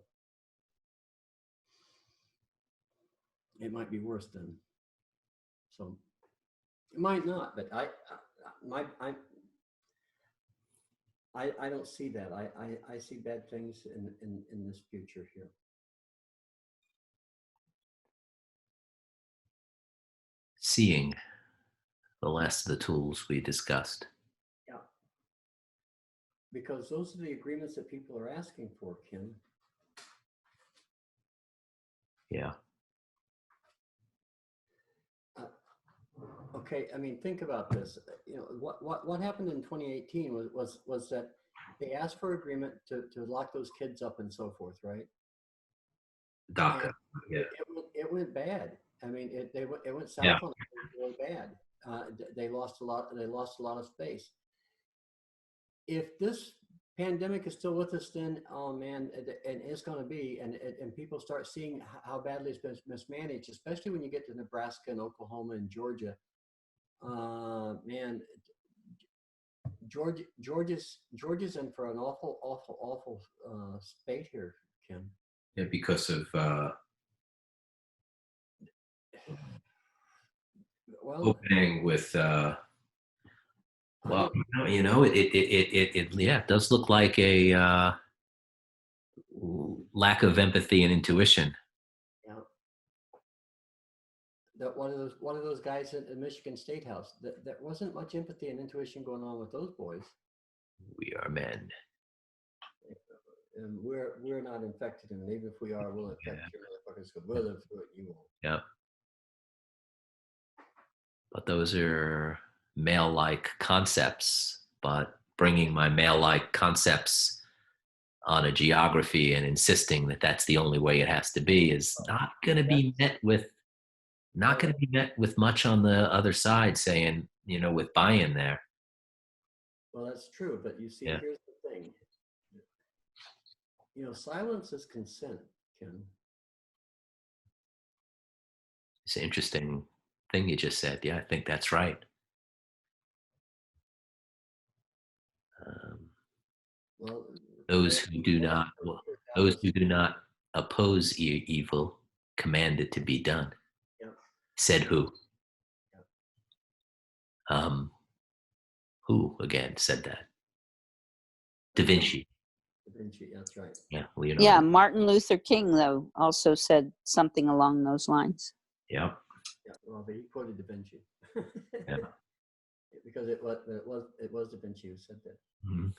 It might be worse then. So it might not, but I don't see that. I see bad things in this future here. Seeing the last of the tools we discussed. Yeah. Because those are the agreements that people are asking for, Kim. Yeah. Okay, I mean, think about this. You know, what happened in 2018 was that they asked for agreement to lock those kids up and so forth, right? DACA. Yeah. It went bad. I mean, it went south Yeah. on it really bad. They lost a lot of space. If this pandemic is still with us, then oh man, and it's going to be, and people start seeing how badly it's been mismanaged, especially when you get to Nebraska and Oklahoma and Georgia. Man, Georgia's in for an awful spate here, Kim. Yeah, because of opening with well, you know, it does look like a lack of empathy and intuition. Yeah. That one of those guys at the Michigan State House. There wasn't much empathy and intuition going on with those boys. We are men. we're not infected, and even if we are, we'll infect you motherfuckers, because we'll live through it, you won't. Yeah. But those are male-like concepts. But bringing my male-like concepts on a geography and insisting that that's the only way it has to be is not going to be met with much on the other side, saying, with buy-in there. Well, that's true, but you see, Yeah. here's the thing. Silence is consent, Ken. It's an interesting thing you just said. Yeah, I think that's right. Well, those who do not oppose evil command it to be done. Yeah. Said who? Who again said that? Da Vinci. Da Vinci, that's right. Yeah, Leonardo. Yeah, Martin Luther King, though, also said something along those lines. Yeah. Yeah, well, but he quoted Da Vinci. Yeah. Because it was Da Vinci who said that. Mm-hmm.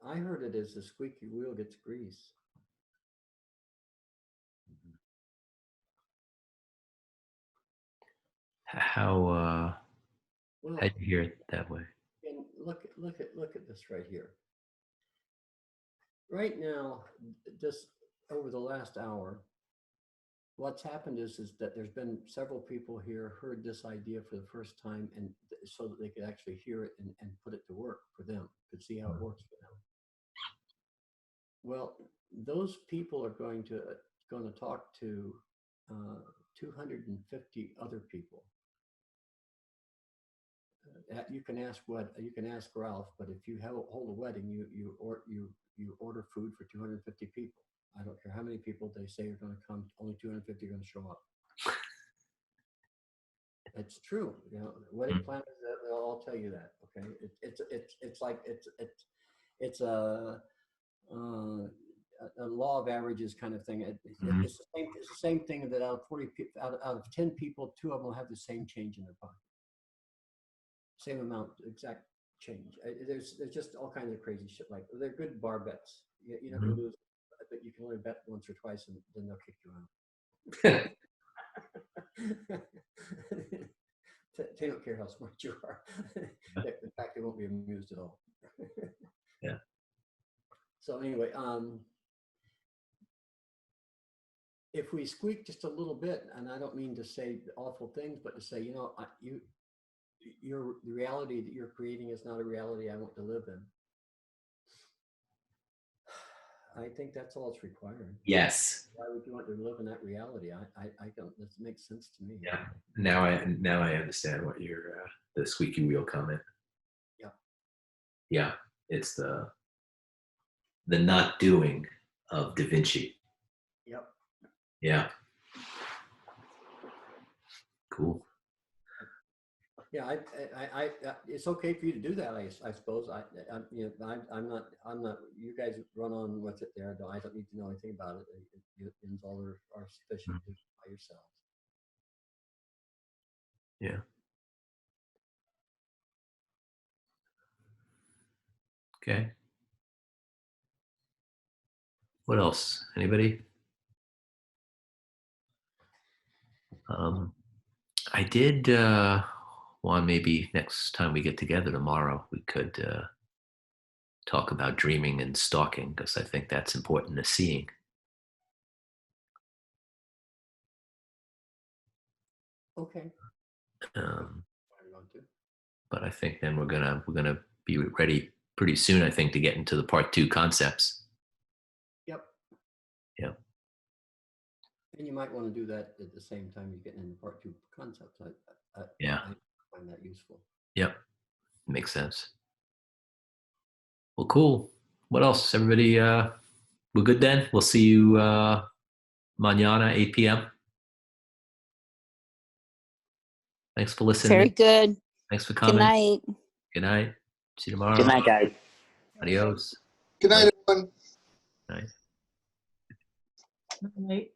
I heard it as the squeaky wheel gets grease. How'd you hear it that way? And look at this right here. Right now, just over the last hour, what's happened is that there's been several people here heard this idea for the first time, and so that they could actually hear it and put it to work for them, could see how it works for them. Well, those people are going to talk to 250 other people. You can ask Ralph, but if you hold a wedding, you order food for 250 people. I don't care how many people they say are going to come, only 250 are going to show up. It's true. Wedding planners, they'll all tell you that. Okay, it's a law of averages kind of thing. It's the same thing that out of 40 people, out of 10 people, 2 of them will have the same change in their pocket. Same amount, exact change. There's just all kinds of crazy shit. Like, they're good bar bets. You never lose, but you can only bet once or twice, and then they'll kick you out. They don't care how smart you are. In fact, they won't be amused at all. Yeah. So anyway, if we squeak just a little bit, and I don't mean to say awful things, but to say, the reality that you're creating is not a reality I want to live in. I think that's all it's required. Yes. Why would you want to live in that reality? I don't. That makes sense to me. Yeah. Now I understand what your the squeaky wheel comment. Yeah. Yeah. It's the not doing of Da Vinci. Yep. Yeah. Cool. Yeah, I it's okay for you to do that. I suppose. I'm not. You guys run on what's it there. I don't need to know anything about it. It's all are sufficient by yourselves. Yeah. Okay. What else? Anybody? I did Juan, maybe next time we get together tomorrow, we could talk about dreaming and stalking, because I think that's important to seeing. Okay. But I think then we're gonna be ready pretty soon, I think, to get into the part 2 concepts. Yep. Yep. And you might want to do that at the same time you're getting into part 2 concepts. Yeah. I find that useful. Yep. Makes sense. Well, cool. What else? Everybody, we're good then? We'll see you mañana, 8 p.m. Thanks for listening. Very good. Thanks for coming. Good night. Good night. See you tomorrow. Good night, guys. Adios. Good night, everyone. Night. Night.